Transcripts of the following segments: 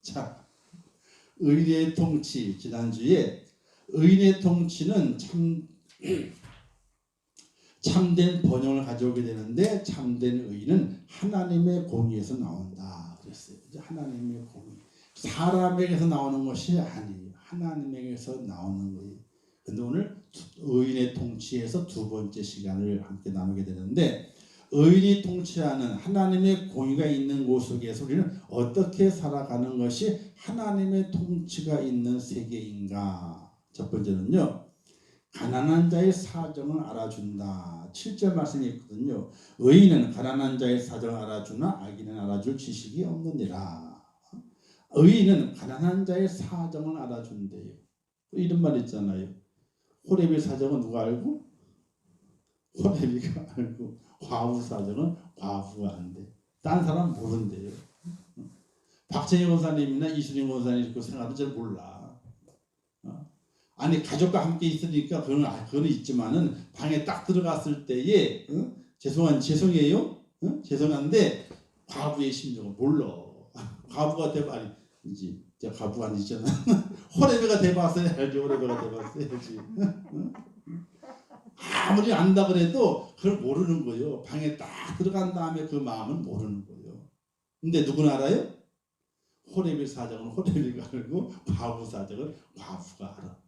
자, 의인의 통치. 지난주에 의인의 통치는 참된 번영을 가져오게 되는데 참된 의인은 하나님의 공의에서 나온다 그랬어요. 하나님의 공의. 사람에게서 나오는 것이 아니에요. 하나님에게서 나오는 거예요. 근데 오늘 의인의 통치에서 두 번째 시간을 함께 나누게 되는데, 의인이 통치하는 하나님의 공의가 있는 곳 속에서 우리는 어떻게 살아가는 것이 하나님의 통치가 있는 세계인가. 첫 번째는요, 가난한 자의 사정을 알아준다. 7절 말씀이 있거든요. 의인은 가난한 자의 사정을 알아주나 악인은 알아줄 지식이 없느니라. 의인은 가난한 자의 사정을 알아준대요. 이런 말 있잖아요. 호렙의 사정은 누가 알고? 호렙이가 알고, 과부 사정은 과부가 안돼. 딴 사람 모른대요. 박정희 권사님이나 이순신 권사님 그 생활은 잘 몰라. 아니 가족과 함께 있으니까 그건 있지만은 방에 딱 들어갔을 때에 죄송해요. 죄송한데 과부의 심정을 몰라. 과부가 돼봐 아니지. 과부가 아니잖아. 호레비가 돼봤어야 알지. 호레비가 돼봤어야지. 아무리 안다 그래도 그걸 모르는 거예요. 방에 딱 들어간 다음에 그 마음은 모르는 거예요. 근데 누구는 알아요? 호레비 사정은 호레비가 알고 과부 사정은 과부가 알아.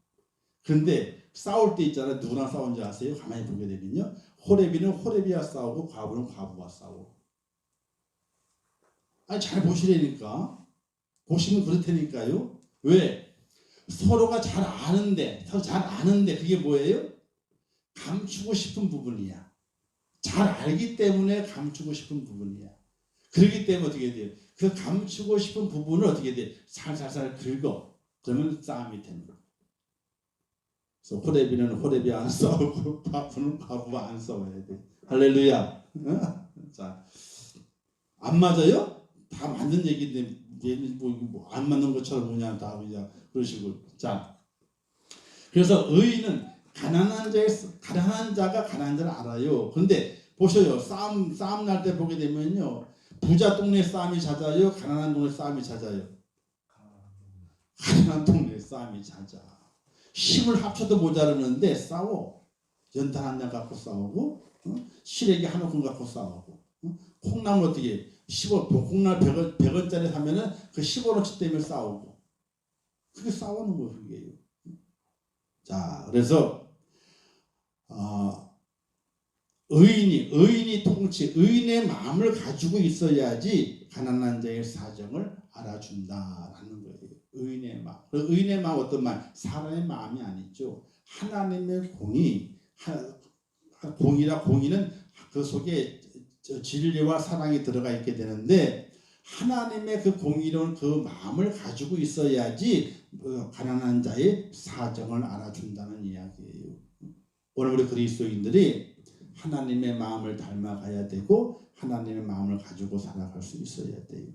그런데 싸울 때 있잖아요. 누구랑 싸운지 아세요? 가만히 보게 되면요. 호레비는 호레비와 싸우고 과부는 과부와 싸워. 아니 잘 보시라니까. 보시면 그렇다니까요. 왜? 서로가 잘 아는데 그게 뭐예요? 감추고 싶은 부분이야. 잘 알기 때문에 감추고 싶은 부분이야. 그렇기 때문에 어떻게 돼요? 그 감추고 싶은 부분을 어떻게 돼? 살살살 긁어. 그러면 싸움이 되는 거야. 그래서 호레비는 호레비 안 싸우고 과부는 과부가 안 싸워야 돼. 할렐루야. 자, 안 맞아요? 다 맞는 얘기인데 안 맞는 것처럼 그냥 다 그냥 그러시고. 자, 그래서 의인은 가난한 자가 가난한 자를 알아요. 그런데 보셔요. 싸움 날 때 보게 되면요, 부자 동네 싸움이 잦아요, 가난한 동네 싸움이 잦아요. 가난한 동네 싸움이 잦아. 힘을 합쳐도 모자르는데 싸워. 연탄 한 장 갖고 싸우고, 시래기 한 움큼 갖고 싸우고, 콩나물 어떻게 15, 콩나물 100원짜리 사면은 그 15원어치 때문에 싸우고. 그게 싸우는 거예요, 그게요. 자, 그래서 의인이 통치, 의인의 마음을 가지고 있어야지 가난한 자의 사정을 알아준다라는 거예요. 의인의 마음. 의인의 마음 어떤 마음? 사람의 마음이 아니죠. 하나님의 공의. 공의는 그 속에 진리와 사랑이 들어가 있게 되는데, 하나님의 그 공의로운 그 마음을 가지고 있어야지 가난한 자의 사정을 알아준다는 이야기예요. 오늘 우리 그리스도인들이 하나님의 마음을 닮아가야 되고 하나님의 마음을 가지고 살아갈 수 있어야 돼요.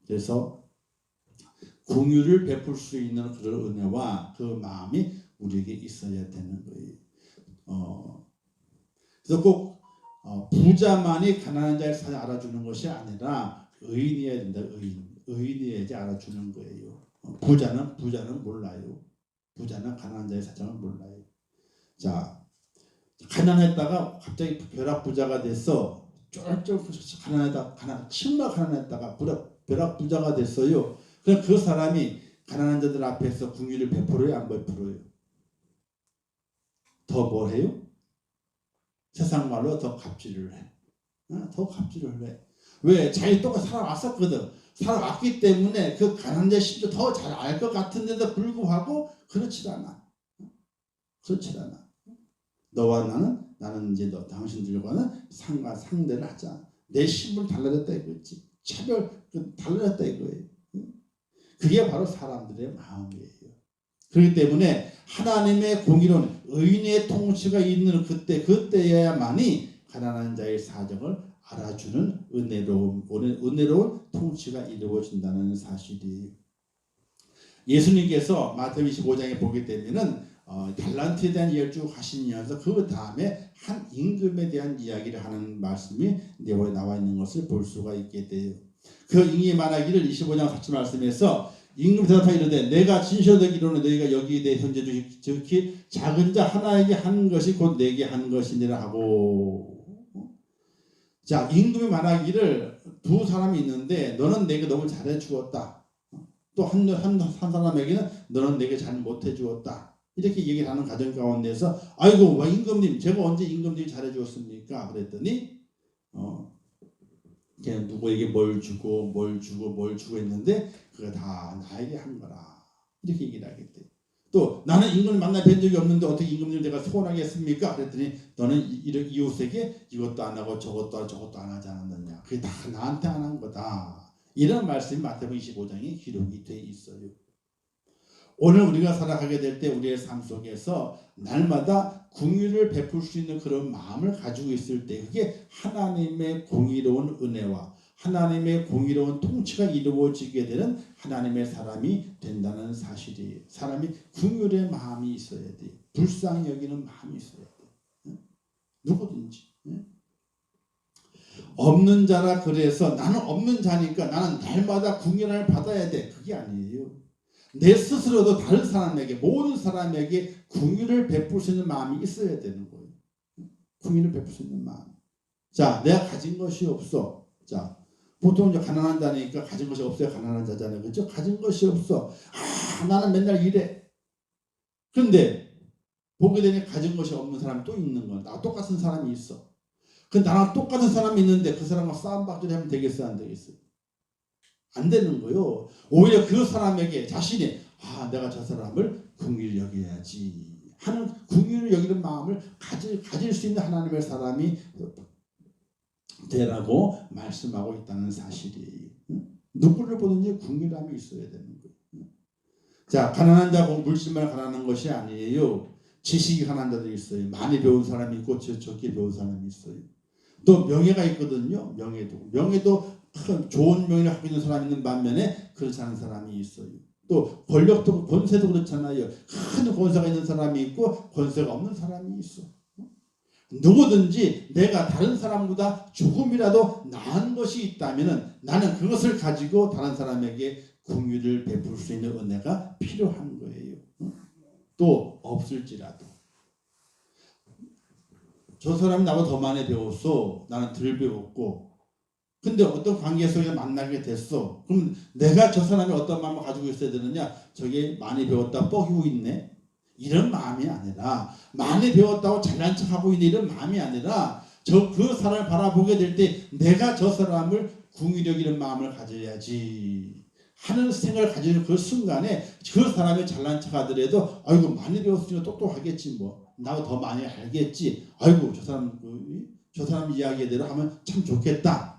그래서 공유를 베풀 수 있는 그런 은혜와 그 마음이 우리에게 있어야 되는 거예요. 그래서 꼭 부자만이 가난한 자의 사정을 알아주는 것이 아니라 의인이어야 된다. 의인이어야지 알아주는 거예요. 부자는 몰라요. 부자는 가난한 자의 사정을 몰라요. 자, 가난했다가 갑자기 벼락부자가 됐어. 쫄쫄 정말 가난했다가 벼락부자가 됐어요. 그럼 그 사람이 가난한 자들 앞에서 긍휼을 베풀어요, 안 베풀어요? 더 뭘 해요? 세상 말로 더 갑질을 해. 더 갑질을 해. 왜? 자기 똑같이 살아왔었거든. 살아왔기 때문에 그 가난한 자의 심도 더 잘 알 것 같은데도 불구하고 그렇지 않아. 그렇지 않아. 너와 나는 이제 당신들과는 상대를 하자. 내 신분을 달라졌다 이거지. 달라졌다 이거예요. 그게 바로 사람들의 마음이에요. 그렇기 때문에 하나님의 공의로운 의인의 통치가 있는 그때야만이 가난한 자의 사정을 알아주는 은혜로운 통치가 이루어진다는 사실이에요. 예수님께서 마태복음 25장에 보게 되면은 달란트에 대한 이야기를 쭉 하시면서 그 다음에 한 임금에 대한 이야기를 하는 말씀이 내용에 나와 있는 것을 볼 수가 있게 돼요. 그 임금이 말하기를 25장 4절 말씀에서 임금이 대답하여 이르되 내가 진실로 되기로는 너희가 여기에 대해 현재 즉히 작은 자 하나에게 한 것이 곧 내게 한 것이니라 하고. 자, 임금이 말하기를 두 사람이 있는데 너는 내게 너무 잘해 주었다. 또 한 사람에게는 너는 내게 잘 못해 주었다. 이렇게 얘기를 하는 가정 가운데서 아이고 와 임금님 제가 언제 임금님이 잘해 주었습니까? 그랬더니 그냥 누구에게 뭘 주고 했는데 그거 다 나에게 한 거라. 이렇게 얘기를 하겠대. 또 나는 임금을 만나 뵌 적이 없는데 어떻게 임금님을 내가 소원하겠습니까? 그랬더니 너는 이웃에게 이것도 안 하고 저것도 안 하지 않았느냐. 그게 다 나한테 안 한 거다. 이런 말씀이 마태복음 25장에 기록이 돼 있어요. 오늘 우리가 살아가게 될 때 우리의 삶 속에서 날마다 긍휼을 베풀 수 있는 그런 마음을 가지고 있을 때 그게 하나님의 공의로운 은혜와 하나님의 공의로운 통치가 이루어지게 되는 하나님의 사람이 된다는 사실이에요. 사람이 긍휼의 마음이 있어야 돼요. 불쌍히 여기는 마음이 있어야 돼요. 누구든지. 없는 자라 그래서 나는 없는 자니까 나는 날마다 긍휼을 받아야 돼. 그게 아니에요. 내 스스로도 다른 사람에게 모든 사람에게 긍휼을 베풀 수 있는 마음이 있어야 되는 거예요. 긍휼을 베풀 수 있는 마음. 자, 내가 가진 것이 없어. 자, 보통 이제 가난한 자니까 가진 것이 없어야 가난한 자잖아요. 그렇죠? 가진 것이 없어. 나는 맨날 일해. 그런데 보게 되니 가진 것이 없는 사람이 또 있는 거야. 나와 똑같은 사람이 있어. 근데 나랑 똑같은 사람이 있는데 그 사람과 싸움박질 하면 되겠어요? 안 되겠어요? 안 되는 거요. 오히려 그 사람에게 자신이 내가 저 사람을 긍휼히 여겨야지 하는 긍휼을 여기는 마음을 가질 수 있는 하나님의 사람이 되라고 말씀하고 있다는 사실이. 누구를 보든지 긍휼함이 있어야 되는 거예요. 자, 가난한 자 물질만 가난한 것이 아니에요. 지식이 가난한 자들이 있어요. 많이 배운 사람이 있고 적게 배운 사람이 있어요. 또 명예가 있거든요. 명예도 큰 좋은 명예를 갖고 있는 사람이 있는 반면에 그렇지 않은 사람이 있어요. 또 권력도 권세도 그렇잖아요. 큰 권세가 있는 사람이 있고 권세가 없는 사람이 있어. 누구든지 내가 다른 사람보다 조금이라도 나은 것이 있다면 나는 그것을 가지고 다른 사람에게 긍휼을 베풀 수 있는 은혜가 필요한 거예요. 또 없을지라도 저 사람이 나보다 더 많이 배웠어. 나는 덜 배웠고. 근데 어떤 관계 속에 만나게 됐어. 그럼 내가 저 사람이 어떤 마음을 가지고 있어야 되느냐? 저게 많이 배웠다 뻐기고 있네. 이런 마음이 아니라 많이 배웠다고 잘난 척하고 있는 이런 마음이 아니라 그 사람을 바라보게 될 때 내가 저 사람을 긍휼히 여기는 마음을 가져야지 하는 생각을 가지는 그 순간에 그 사람이 잘난 척하더라도 아이고 많이 배웠으니까 똑똑하겠지 뭐. 나보다 더 많이 알겠지. 아이고 저 사람 이야기대로 하면 참 좋겠다.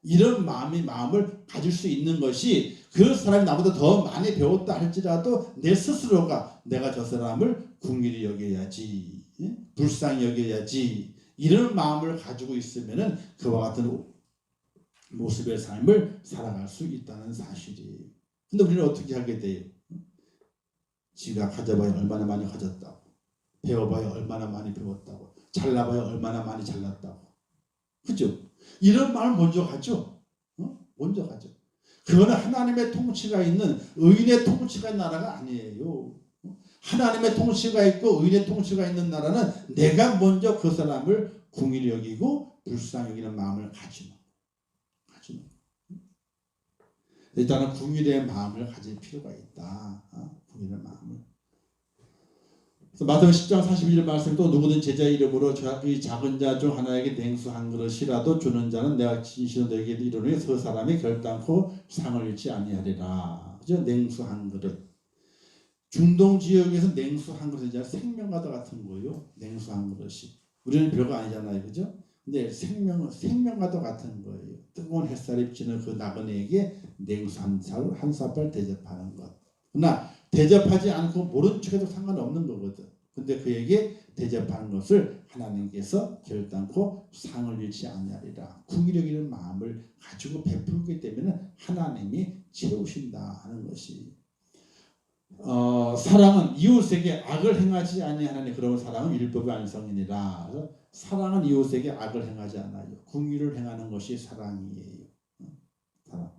이런 마음을 가질 수 있는 것이 그 사람이 나보다 더 많이 배웠다 할지라도 내 스스로가 내가 저 사람을 긍휼히 여겨야지, 불쌍히 여겨야지 이런 마음을 가지고 있으면은 그와 같은 모습의 삶을 살아갈 수 있다는 사실이에요. 근데 우리는 어떻게 하게 돼요? 지가 가져봐야 얼마나 많이 가졌다고, 배워봐야 얼마나 많이 배웠다고, 잘나봐야 얼마나 많이 잘났다고, 그죠? 이런 마음을 먼저 가죠. 먼저 가죠. 그거는 하나님의 통치가 있는 의인의 통치가 있는 나라가 아니에요. 하나님의 통치가 있고 의인의 통치가 있는 나라는 내가 먼저 그 사람을 긍휼히 여기고 불쌍히 여기는 마음을 가지는. 일단은 긍휼의 마음을 가질 필요가 있다. 긍휼의 마음을. 마태복음 10장 41절 말씀 또 누구든 제자의 이름으로 이 작은 자 중 하나에게 냉수 한 그릇이라도 주는 자는 내가 진실로 너에게 이르노니 그 사람이 결단코 상을 잃지 아니하리라. 그죠? 냉수 한 그릇. 중동 지역에서 냉수 한 그릇이 생명과도 같은 거예요. 냉수 한 그릇이. 우리는 별거 아니잖아요. 그죠? 근데 생명과도 같은 거예요. 뜨거운 햇살이 비치는 그 나그네에게 냉수 한 삽을 대접하는 것. 그러나 대접하지 않고 모른 척해도 상관없는 거거든. 근데 그에게 대접하는 것을 하나님께서 결단코 상을 잃지 아니하리라. 긍휼히 여기는 마음을 가지고 베풀기 때문에 하나님이 채우신다 하는 것이. 사랑은 이웃에게 악을 행하지 아니하나니 그러면 사랑은 율법의 완성이니라. 사랑은 이웃에게 악을 행하지 않아요. 긍휼을 행하는 것이 사랑이에요. 사랑.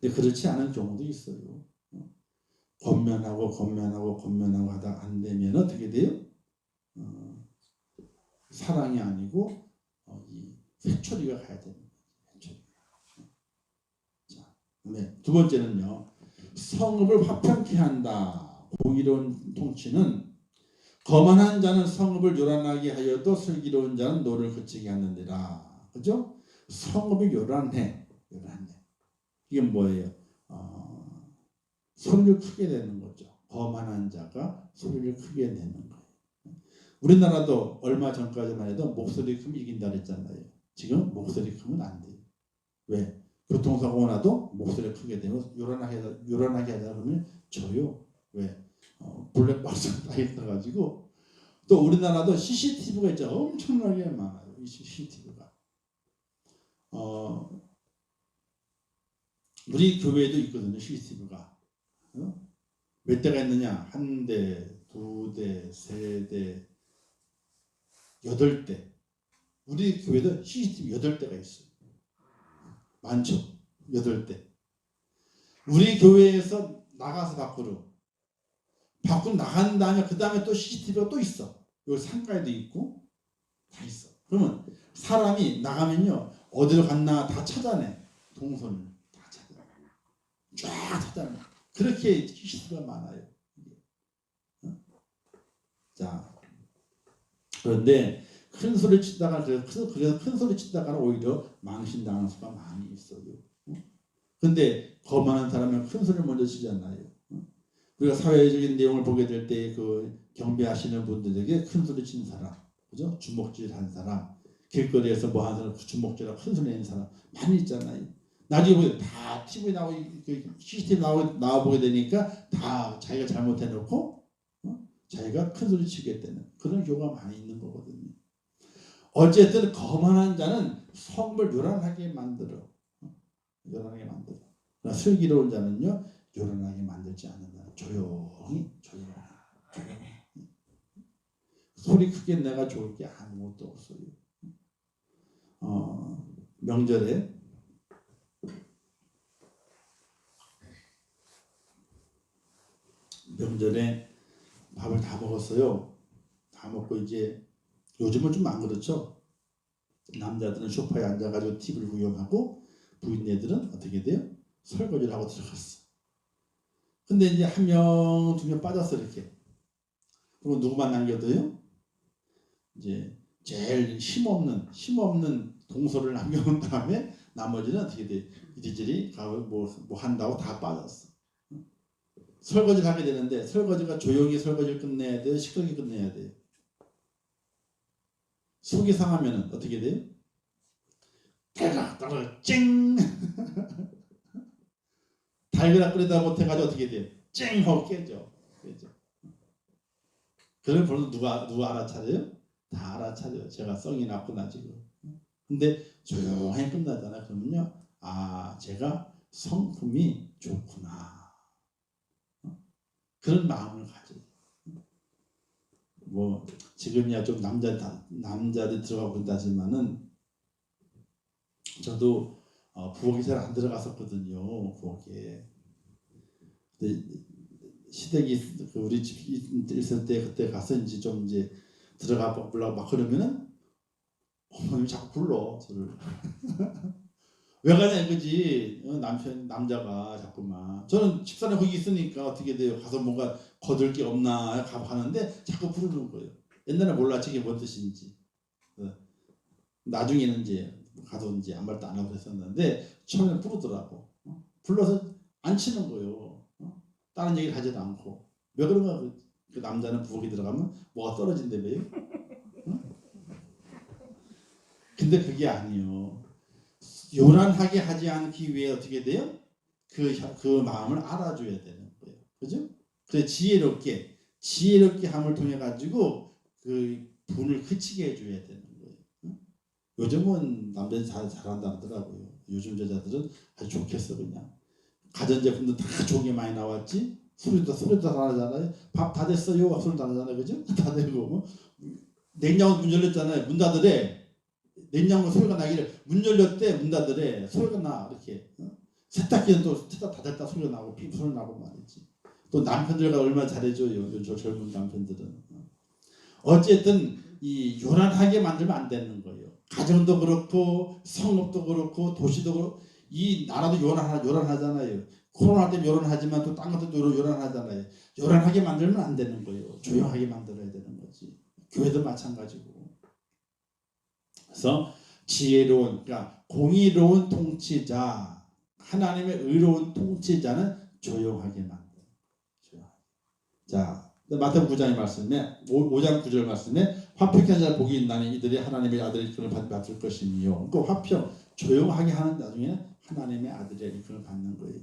근데 그렇지 않은 경우도 있어요. 권면하고 하다 안 되면 어떻게 돼요? 사랑이 아니고 이 회초리가 가야 됩니다. 회초리. 자, 네. 두 번째는요. 성읍을 화평케 한다. 공의로운 통치는 거만한 자는 성읍을 요란하게 하여도 슬기로운 자는 노를 그치게 하느니라. 그죠? 성읍이 요란해. 이게 뭐예요? 소리를 크게 내는 거죠. 거만한 자가 소리를 크게 내는 거예요. 우리나라도 얼마 전까지만 해도 목소리 크면 이긴다 그랬잖아요. 지금 목소리 크면 안 돼요. 왜? 교통사고 나도 목소리 크게 되면 요란하게 하자 그러면 져요. 왜? 블랙박스가 다 있어가지고. 또 우리나라도 CCTV가 있죠. 엄청나게 많아요. 이 CCTV가. 우리 교회에도 있거든요. CCTV가. 몇 대가 있느냐? 한 대, 두 대, 세 대, 8대. 우리 교회도 CCTV 8대가 있어요. 많죠? 8대. 우리 교회에서 나가서 밖으로 나간 다음에 그 다음에 또 CCTV가 또 있어. 여기 상가에도 있고 다 있어. 그러면 사람이 나가면요 어디로 갔나 다 찾아내. 동선을 다 찾아내. 쫙 찾아내. 그렇게 CCTV가 많아요. 자, 그런데 큰 소리 치다가 그래서 큰 소리 치다가는 오히려 망신당할 수가 많이 있어요. 근데 거만한 사람은 큰 소리를 먼저 치잖아요. 우리가 사회적인 내용을 보게 될 때 그 경배하시는 분들에게 큰 소리 치는 사람, 그죠? 주먹질한 사람, 길거리에서 뭐 하는 사람, 주먹질하고 큰 소리 내는 사람 많이 있잖아요. 나중에 보게 다 TV 나오고 CCTV 나와 보게 되니까 다 자기가 잘못해놓고 자기가 큰 소리 치게 되는 그런 경우가 많이 있는 거거든요. 어쨌든 거만한 자는 성을 요란하게 만들어. 그러나 슬기로운 자는요 요란하게 만들지 않는다. 조용히. 소리 크게 내가 좋을 게 아무것도 없어요. 명절에 밥을 다 먹었어요. 다 먹고 이제 요즘은 좀 안 그렇죠. 남자들은 소파에 앉아가지고 TV를 구경하고 부인네들은 어떻게 돼요? 설거지를 하고 들어갔어. 근데 이제 한 명, 두 명 빠졌어 이렇게. 그리고 누구만 남겨둬요? 이제 제일 힘없는 동서를 남겨놓은 다음에 나머지는 어떻게 돼? 이리저리 뭐 한다고 다 빠졌어. 설거지를 하게 되는데 설거지가 조용히 설거지를 끝내야 돼요? 시끄럽게 끝내야 돼요? 속이 상하면 어떻게 돼요? 달그락 쨍 달그락 끓이다 못해가지고 어떻게 돼요? 쨍 하고 깨져. 그러면 벌써 누가 알아차려요? 다 알아차려요. 제가 성이 났구나 지금. 근데 조용히 끝나잖아. 그러면요, 제가 성품이 좋구나. 그런 마음을 가져요. 뭐 지금이야 좀 남자들 들어가고 있다지만은 저도 부엌에 잘 안 들어갔었거든요. 부엌에. 시댁이 우리 집 있을 때 그때 가서 이제 들어가 보려고 막 그러면은 어머님이 자꾸 불러 저를. 왜 가냐 이거지. 남자가 자꾸만. 저는 집사람 거기 있으니까 어떻게 돼요? 가서 뭔가 거들 게 없나 가는데 자꾸 부르는 거예요. 옛날에 몰랐지 이게 뭔 뜻인지. 나중에는 이제 가서 이제 아무 말도 안 하고 그랬었는데 처음에는 부르더라고. 불러서 앉히는 거예요. 다른 얘기를 하지도 않고. 왜 그런가? 그 남자는 부엌에 들어가면 뭐가 떨어진다며요? 근데 그게 아니에요. 요란하게 하지 않기 위해 어떻게 돼요? 그 마음을 알아줘야 되는 거예요. 그죠? 그래서 지혜롭게 함을 통해 가지고 그 분을 그치게 해줘야 되는 거예요. 요즘은 남자들이 잘한다 하더라고요. 요즘 여자들은 아주 좋겠어 그냥. 가전제품도 다 좋은 게 많이 나왔지. 소리도 잘하잖아요. 밥 다 됐어요. 소리 다 하잖아요. 그죠? 다 되고 냉장고 문 열렸잖아요. 문 닫으래. 냉장고 소리가 나기를 문 열렸대. 문 닫으래. 소리가 나 이렇게. 세탁기는 또 세탁 다 됐다 소리가 나고 피부 소리 나고 말이지. 또 남편들과 얼마나 잘해줘요. 저 젊은 남편들은. 어쨌든 이 요란하게 만들면 안 되는 거예요. 가정도 그렇고 성읍도 그렇고 도시도 그렇고 이 나라도 요란하잖아요. 코로나 때문에 요란하지만 또 딴 것도 요란하잖아요. 요란하게 만들면 안 되는 거예요. 조용하게 만들어야 되는 거지. 교회도 마찬가지고. 그래서 지혜로운, 그러니까 공의로운 통치자, 하나님의 의로운 통치자는 조용하게 만들어. 자, 마태복음 9장의 말씀에 5장 9절 말씀에 화평케 하는 자를 복이 있나니 이들이 하나님의 아들의 이끌을 받을 것이니요. 그 화평, 조용하게 하는 나중에 하나님의 아들의 이끌을 받는 거예요.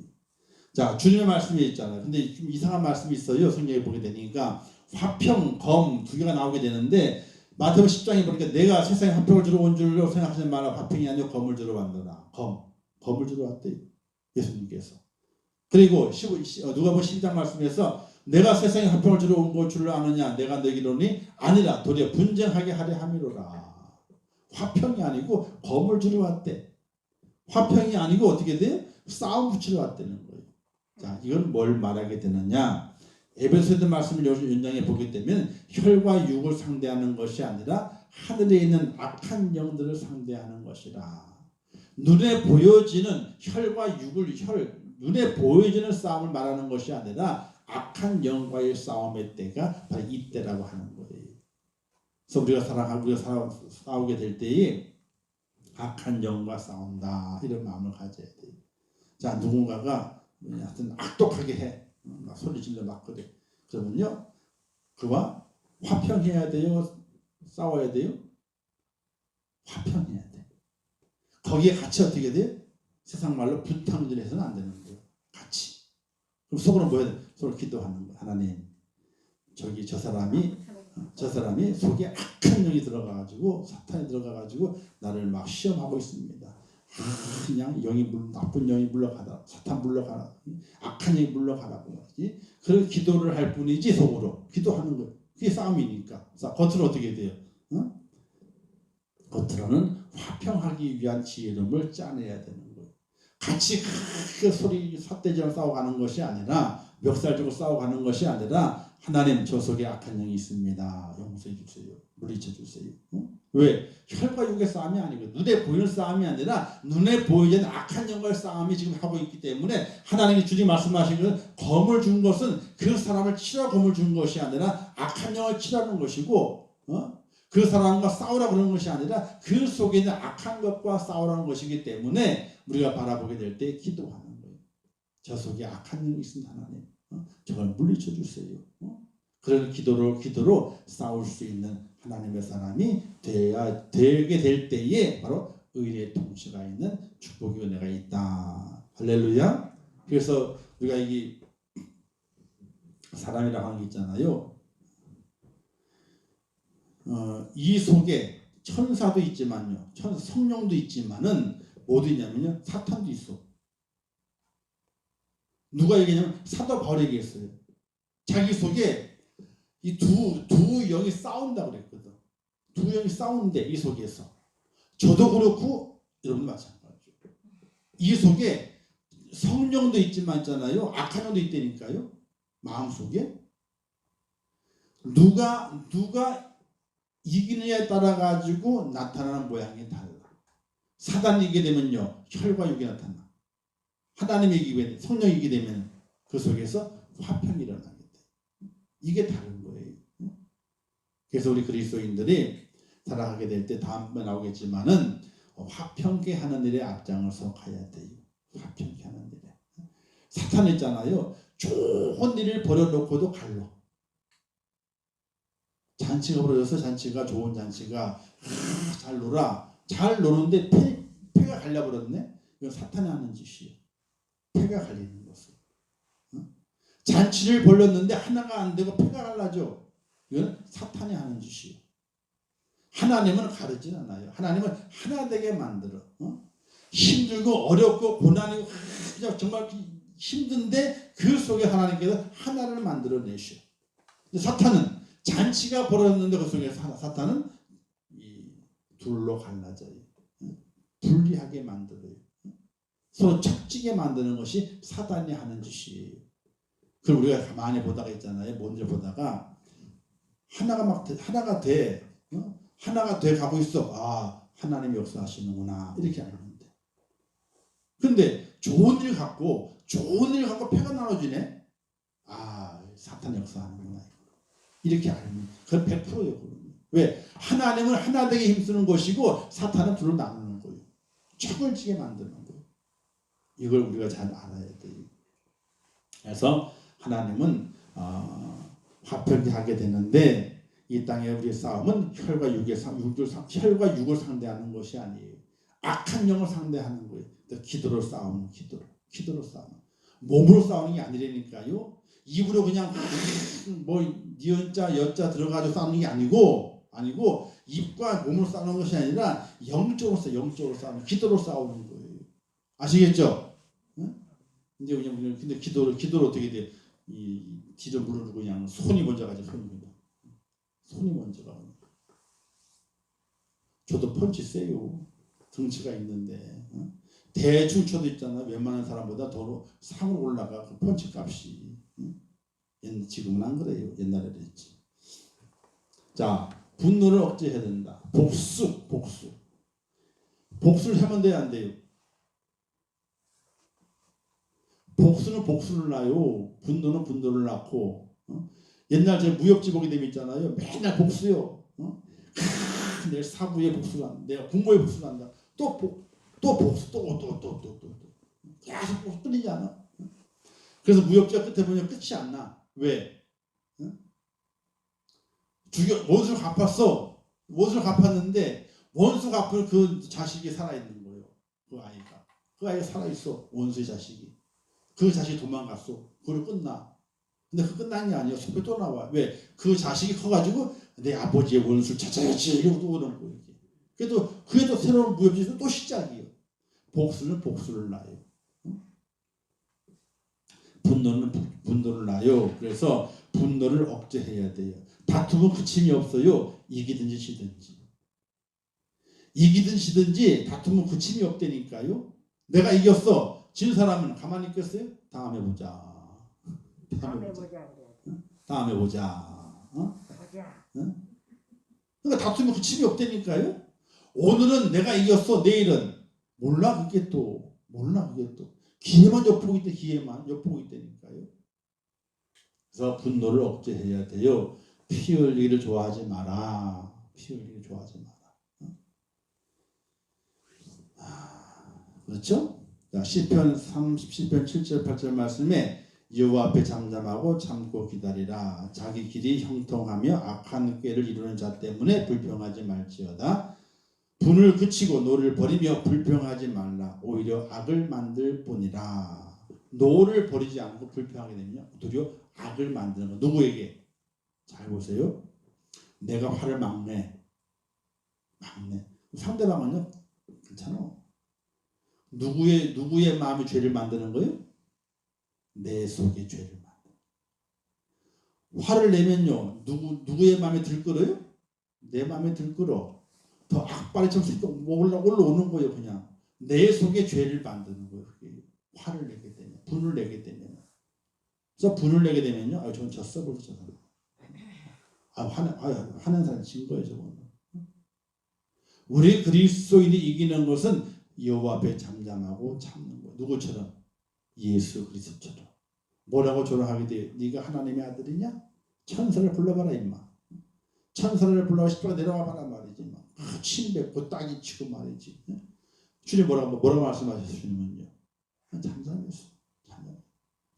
자, 주님의 말씀이 있잖아요. 근데 좀 이상한 말씀이 있어요. 성경에 보게 되니까 화평, 검 두 개가 나오게 되는데 마태복음 10장에 보니까 내가 세상에 화평을 주러 온 줄로 생각하지 마라. 화평이 아니라 검을 주러 왔노라. 검을 주러 왔대 예수님께서. 그리고 누가복음 12장 말씀에서 내가 세상에 화평을 주러 온 줄로 아느냐 내가 너희로니 아니라 도리어 분쟁하게 하려 함이로라. 화평이 아니고 검을 주러 왔대. 화평이 아니고 어떻게 돼요? 싸움 붙이러 왔다는 거예요. 자, 이건 뭘 말하게 되느냐? 에베소서 말씀을 연장해 보게 되면 혈과 육을 상대하는 것이 아니라 하늘에 있는 악한 영들을 상대하는 것이라. 눈에 보여지는 혈과 육을 눈에 보여지는 싸움을 말하는 것이 아니라 악한 영과의 싸움의 때가 바로 이때라고 하는 거예요. 그래서 우리가 싸우게 될 때에 악한 영과 싸운다 이런 마음을 가져야 돼요. 자, 누군가가 하여튼 악독하게 해. 막 소리 질러 막 그래. 그러면요. 그와 화평해야 돼요? 싸워야 돼요? 화평해야 돼. 거기에 같이 어떻게 돼요? 세상 말로 분탕질해서는 안 되는 거예요. 같이. 그럼 속으로 뭐야 돼? 서로 기도하는 거예요. 하나님, 저 사람이 속에 악한 영이 들어가가지고 사탄이 들어가가지고 나를 막 시험하고 있습니다. 그냥 나쁜 영이 물러가라. 사탄 물러가라. 악한 영이 물러가라고 말이지. 그런 기도를 할 뿐이지 속으로 기도하는 거예요. 그게 싸움이니까. 겉으로 어떻게 돼요? 겉으로는 화평하기 위한 지혜로움을 짜내야 되는 거예요. 같이 크게 소리 삿대질하고 싸워가는 것이 아니라 멱살 주고 싸워가는 것이 아니라 하나님 저 속에 악한 영이 있습니다. 용서해 주세요. 물리쳐 주세요. 왜? 혈과 육의 싸움이 아니고 눈에 보이는 싸움이 아니라 눈에 보이는 악한 영과의 싸움이 지금 하고 있기 때문에 하나님이 주님 말씀하신 것은 검을 준 것은 그 사람을 치러 검을 준 것이 아니라 악한 영을 치라는 것이고 그 사람과 싸우라 그러는 것이 아니라 그 속에 있는 악한 것과 싸우라는 것이기 때문에 우리가 바라보게 될 때 기도하는 거예요. 저 속에 악한 영이 있습니다. 하나님 저걸 물리쳐 주세요. 그런 기도로 싸울 수 있는 하나님의 사람이 되게 될 때에 바로 의의 통치가 있는 축복의 은혜가 있다. 할렐루야. 그래서 우리가 이 사람이라고 하는 게 있잖아요. 이 속에 천사도 있지만요, 성령도 있지만은 뭐도 있냐면요, 사탄도 있어. 누가 얘기냐면 사도 바울이 얘기했어요. 자기 속에 이 두 영이 싸운다고 그랬거든. 두 영이 싸우는데 이 속에서 저도 그렇고 여러분 마찬가지죠. 이 속에 성령도 있지만 있잖아요, 악한 영도 있다니까요. 마음속에 누가 이기느냐에 따라 가지고 나타나는 모양이 달라. 사단이 이기게 되면요, 혈과 육이 나타나. 하나님이 이기게 되면, 성령이 이기게 되면 그 속에서 화평이 일어나게 돼. 이게 다른 거예요. 그래서 우리 그리스도인들이 살아가게 될 때 다음에 나오겠지만은 화평케 하는 일에 앞장서서 가야 돼요. 화평케 하는 일에. 사탄 있잖아요. 좋은 일을 벌여놓고도 갈로. 잔치가 벌어져서 잔치가 좋은 잔치가 잘 놀아. 잘 노는데 폐가 갈려버렸네. 이건 사탄이 하는 짓이에요. 폐가 갈리는 것을. 잔치를 벌렸는데 하나가 안 되고 폐가 갈라져. 이건 사탄이 하는 짓이에요. 하나님은 가르치지 않아요. 하나님은 하나 되게 만들어. 힘들고 어렵고 고난이고 정말 힘든데 그 속에 하나님께서 하나를 만들어내셔. 사탄은 잔치가 벌어졌는데 그 속에 사탄은 둘로 갈라져요. 분리하게 만들어요. 서로 척지게 만드는 것이 사단이 하는 짓이에요. 그걸 우리가 가만히 보다가 있잖아요. 먼저 보다가 하나가 돼, 하나가 돼 가고 있어. 아, 하나님이 역사하시는구나 이렇게 알면 돼. 근데 좋은 일 갖고 패가 나눠지네. 아, 사탄 역사하는구나 이렇게 알면 그건 100%예요. 왜? 하나님은 하나 되게 힘쓰는 것이고 사탄은 둘을 나누는 거예요. 척을 지게 만드는 거예요. 이걸 우리가 잘 알아야 돼요. 그래서 하나님은 화평케 하게 되는데 이 땅에 우리의 싸움은 혈과 육을 상대하는 것이 아니에요. 악한 영을 상대하는 거예요. 기도로 싸우는 기도로 싸우는 몸으로 싸우는 게 아니라니까요. 입으로 그냥 뭐 니은자 여자 들어가지고 싸우는 게 아니고 입과 몸으로 싸우는 것이 아니라 영적으로 싸우는 기도로 싸우는 거예요. 아시겠죠? 응? 근데 기도로 어떻게 돼? 이 뒤를 무르르고 그냥 손이 먼저 가죠. 손이 먼저 가. 저도 펀치 세요. 덩치가 있는데 대충 쳐도 있잖아. 웬만한 사람보다 더 상으로 올라가 그 펀치 값이. 지금은 안 그래요. 옛날에 그랬지. 자, 분노를 억제해야 된다. 복수를 하면 돼야 안 돼요? 복수는 복수를 낳아요. 분노는 분노를 낳고. 옛날 제 무협지복이 되면 있잖아요. 맨날 복수요. 내가 사부에 복수를 한다. 내가 부모에 복수를 한다. 또 복수 또 계속 복수 끊이지 않아. 그래서 무협지가 끝에 보면 끝이 안 나. 왜? 원수를 갚았어. 원수를 갚았는데 원수 갚을 그 자식이 살아있는 거예요. 그 아이가 살아있어. 원수의 자식이. 그 자식이 도망갔어. 그걸로 끝나. 근데 그 끝난 게 아니야. 속에 또 나와. 왜? 그 자식이 커가지고 내 아버지의 원수를 찾아야지 이러고 또 오는 거예요. 그게 또 새로운 무협지에서 또 시작이에요. 복수는 복수를 낳아요. 분노는 분노를 낳아요. 그래서 분노를 억제해야 돼요. 다툼은 그침이 없어요. 이기든지 지든지 다툼은 그침이 없다니까요. 내가 이겼어. 진 사람은 가만히 있겠어요? 다음에 보자. 그러니까 다투면 그침이 없다니까요. 오늘은 내가 이겼어. 내일은 몰라 그게 또. 기회만 엿보고 있다니까요. 그래서 분노를 억제해야 돼요. 피 흘리기를 좋아하지 마라. 그렇죠? 시편 7절 8절 말씀에 여호와 앞에 잠잠하고 참고 기다리라. 자기 길이 형통하며 악한 꾀를 이루는 자 때문에 불평하지 말지어다. 분을 그치고 노를 버리며 불평하지 말라. 오히려 악을 만들 뿐이라. 노를 버리지 않고 불평하게 되면 도리어 악을 만드는 거. 누구에게? 잘 보세요. 내가 화를 막네. 상대방은요 괜찮아. 누구의 마음이 죄를 만드는 거예요? 내 속에 죄를 만드는. 화를 내면요 누구의 마음에 들끓어요? 내 마음에 들끓어. 더 악바리처럼 올라오는 거예요. 그냥 내 속에 죄를 만드는 거예요. 화를 내게 되면, 분을 내게 되면. 그래서 분을 내게 되면요, 저는 졌어 벌써. 화낸 사람 진 거예요. 저거는. 우리 그리스도인이 이기는 것은 여호와 앞에 잠잠하고 참는 거예요. 누구처럼? 예수 그리스도처럼. 뭐라고 조롱하게 돼요? 네가 하나님의 아들이냐? 천사를 불러봐라 임마. 천사를 불러와 십자가 내려와 봐라 말이지. 침 뱉고 따기 치고 말이지. 주님 뭐라고 말씀하셨어요? 주님은요. 잠잠했어.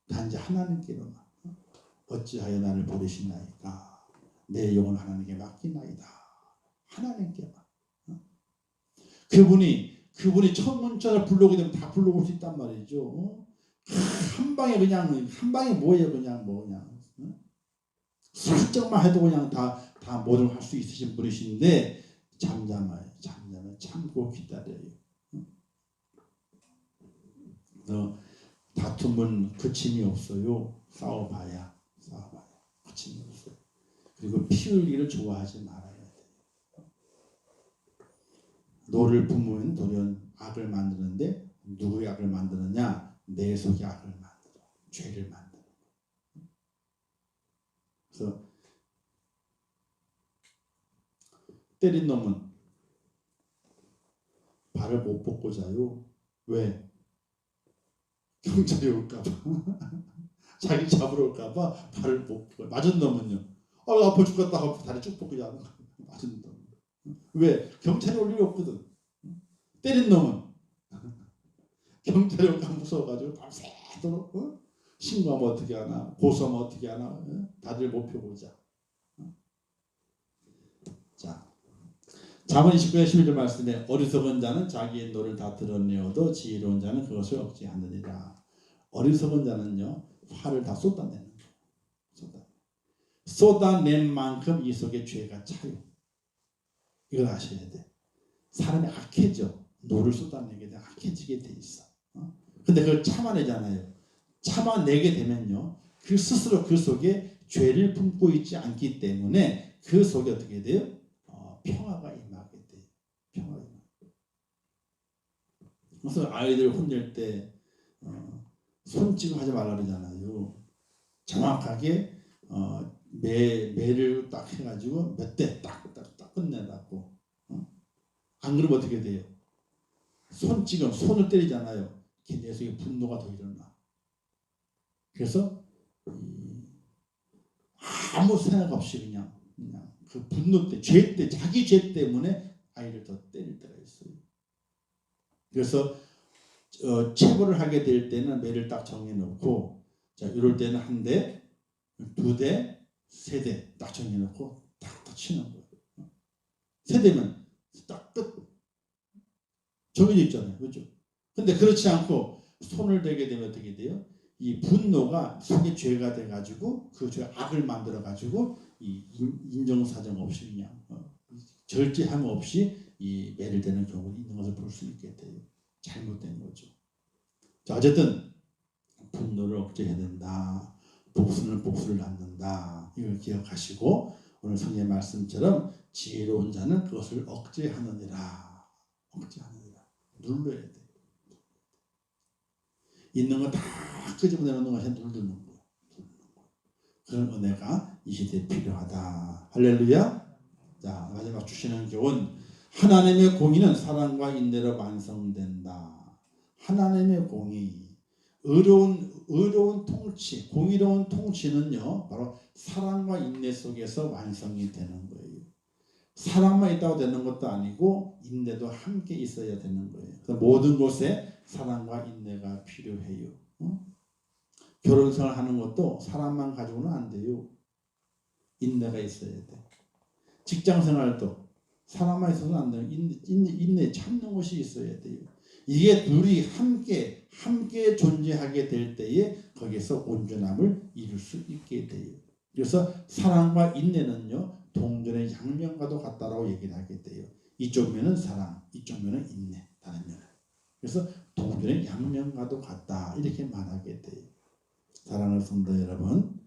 단지 하나님께로만. 어찌하여 나를 버리시나이까. 내 영혼 하나님께 맡기나이다. 하나님께만. 그분이 첫 문자를 불러오게 되면 다 불러올 수 있단 말이죠. 한 방에 뭐예요? 그냥 살짝만 해도 그냥 다 뭐든 할 수 있으신 분이신데 잠잠해 참고 기다려요. 다툼은 그침이 없어요. 싸워봐야 그침이 없어요. 그리고 피 흘리기를 좋아하지 말아야 돼요. 노를 품으면 도리어 악을 만드는데 누구의 악을 만드느냐? 내 속의 악을 만들어. 죄를 만들어. 그래서 때린 놈은 발을 못 벗고 자요. 왜? 경찰이 올까봐. 자기 잡으러 올까봐 발을 못 벗고. 맞은 놈은요. 아파 죽겠다 하고 다리 쭉 벗고 자는 거예요. 맞은 놈. 왜? 경찰이 올 일이 없거든. 때린 놈은 경찰이 올까 무서워가지고 밤새도록 신고하면 어떻게 하나, 고소하면 어떻게 하나, 다들 못 펴보자. 자, 잠언 29장 11절 말씀에 어리석은 자는 자기의 노를 다 드러내어도 지혜로운 자는 그것을 억제하느니라. 어리석은 자는요, 화를 다 쏟아내는 거예요. 쏟아낸 만큼 이 속에 죄가 차요. 이걸 아셔야 돼. 사람이 악해져. 노를 쏟아내게 돼. 악해지게 돼 있어. 근데 그걸 참아내잖아요. 참아내게 되면요, 그 스스로 그 속에 죄를 품고 있지 않기 때문에 그 속에 어떻게 돼요? 평화가 임하게 돼요. 평화가 임하게. 그래서 아이들 혼낼 때 손찌검 하지 말라 그러잖아요. 정확하게 매를 딱 해가지고 몇 대 딱 끝내라고. 안 그러면 어떻게 돼요? 손찌검, 손을 때리잖아요. 내 속에 분노가 더 일어나. 그래서 아무 생각 없이 그냥 그 분노 때, 죄 때, 자기 죄 때문에 아이를 더 때릴 때가 있어요. 그래서 체벌을 하게 될 때는 매를 딱 정해놓고, 자, 이럴 때는 한 대, 두 대, 세 대 딱 정해놓고 딱 치는 거예요. 세 대면 딱 끝. 정해져 있잖아요. 그렇죠? 근데 그렇지 않고 손을 대게 되면 어떻게 돼요? 이 분노가 속에 죄가 돼가지고 그 죄 악을 만들어가지고 이 인정사정 없이 그냥 절제함 없이 이 매를 대는 경우가 있는 것을 볼 수 있게 돼요. 잘못된 거죠. 자, 어쨌든 분노를 억제해야 된다. 복수는 복수를 낳는다. 이걸 기억하시고 오늘 성경의 말씀처럼 지혜로운 자는 그것을 억제하느니라. 억제하느니라. 눌러야 돼. 있는 거 다 끄집어내는 것이 누르는 거예요. 그런 은혜가 이 시대에 필요하다. 할렐루야. 자, 마지막 주시는 교훈. 하나님의 공의는 사랑과 인내로 완성된다. 하나님의 공의, 의로운 통치, 공의로운 통치는요, 바로 사랑과 인내 속에서 완성이 되는 거예요. 사랑만 있다고 되는 것도 아니고 인내도 함께 있어야 되는 거예요. 모든 곳에 사랑과 인내가 필요해요. 결혼생활 하는 것도 사랑만 가지고는 안 돼요. 인내가 있어야 돼. 직장생활도 사랑만 있어서는 안 돼요. 인내 참는 것이 있어야 돼요. 이게 둘이 함께 존재하게 될 때에 거기서 온전함을 이룰 수 있게 돼요. 그래서 사랑과 인내는요, 동전의 양면과도 같다라고 얘기를 하게 돼요. 이쪽 면은 사랑, 이쪽 면은 인내, 다른 면은. 그래서 동전의 양면과도 같다, 이렇게 말하게 돼요. 사랑하는 성도 여러분,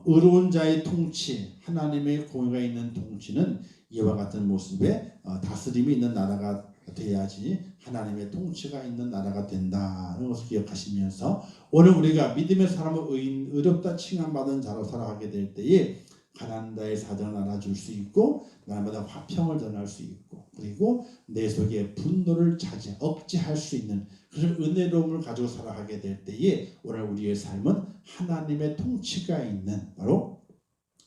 의로운 자의 통치, 하나님의 공의가 있는 통치는 이와 같은 모습의 다스림이 있는 나라가 돼야지 하나님의 통치가 있는 나라가 된다는 것을 기억하시면서 오늘 우리가 믿음의 사람을 의롭다 칭함받은 자로 살아가게 될 때에 가난한 자의 사정을 알아줄 수 있고 날마다 화평을 전할 수 있고 그리고 내 속에 분노를 억제할 수 있는 그런 은혜로움을 가지고 살아가게 될 때에 오늘 우리의 삶은 하나님의 통치가 있는 바로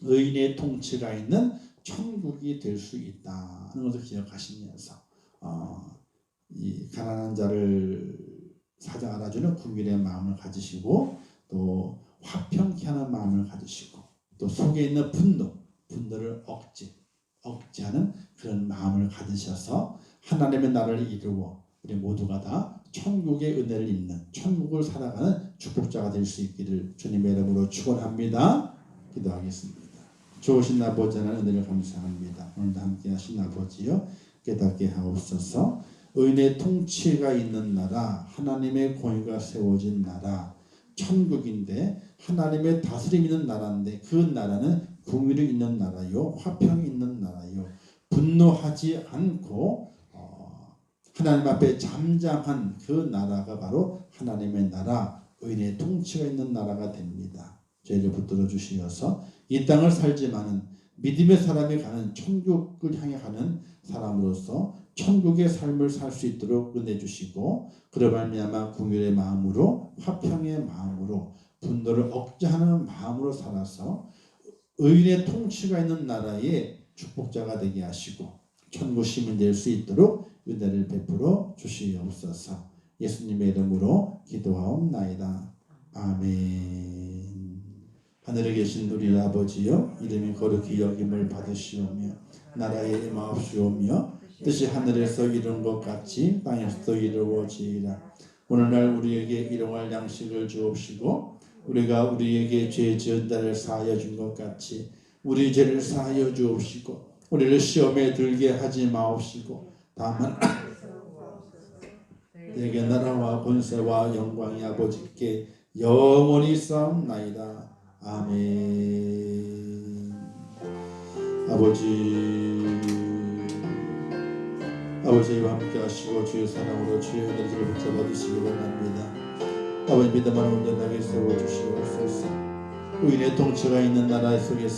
의인의 통치가 있는 천국이 될 수 있다는 것을 기억하시면서 이 가난한 자를 사정 알아주는 국민의 마음을 가지시고 또 화평케 하는 마음을 가지시고 또 속에 있는 분노를 억제하는 그런 마음을 가지셔서 하나님의 나라를 이루어 우리 모두가 다 천국의 은혜를 입는 천국을 살아가는 축복자가 될 수 있기를 주님의 이름으로 축원합니다. 기도하겠습니다. 좋으신 아버지 하나님 은혜를 감사합니다. 오늘도 함께 하신 아버지여 깨닫게 하옵소서. 의인의 통치가 있는 나라, 하나님의 공의가 세워진 나라, 천국인데 하나님의 다스림 있는 나라인데 그 나라는 공의를 있는 나라요, 화평이 있는 나라요, 분노하지 않고 하나님 앞에 잠잠한 그 나라가 바로 하나님의 나라, 의인의 통치가 있는 나라가 됩니다. 저희를 붙들어 주시어서 이 땅을 살지만은 믿음의 사람이 가는 천국을 향해 가는 사람으로서 천국의 삶을 살 수 있도록 은혜 주시고, 그로 말미암아 긍휼의 마음으로, 화평의 마음으로, 분노를 억제하는 마음으로 살아서 의인의 통치가 있는 나라의 축복자가 되게 하시고 천국 시민 될 수 있도록 은혜를 베풀어 주시옵소서. 예수님의 이름으로 기도하옵나이다. 아멘. 하늘에 계신 우리 아버지여, 이름이 거룩히 여김을 받으시오며 나라에 임하옵시오며 뜻이 하늘에서 이룬 것 같이 땅에서도 이루어지이다. 오늘날 우리에게 일용할 양식을 주옵시고 우리가 우리에게 죄 지은 자를 사하여 준 것 같이 우리 죄를 사하여 주옵시고 우리를 시험에 들게 하지 마옵시고 다만 내게 나라와 권세와 영광이 아버지께 영원히 있사옵나이다. 아멘. 아버지와 함께 하시고 주의 사랑으로 주의 은혜를 붙잡아 주시기 원합니다. 아버지 믿음을 온전하게 세워주시옵소서. 의인의 통치가 있는 나라 속에서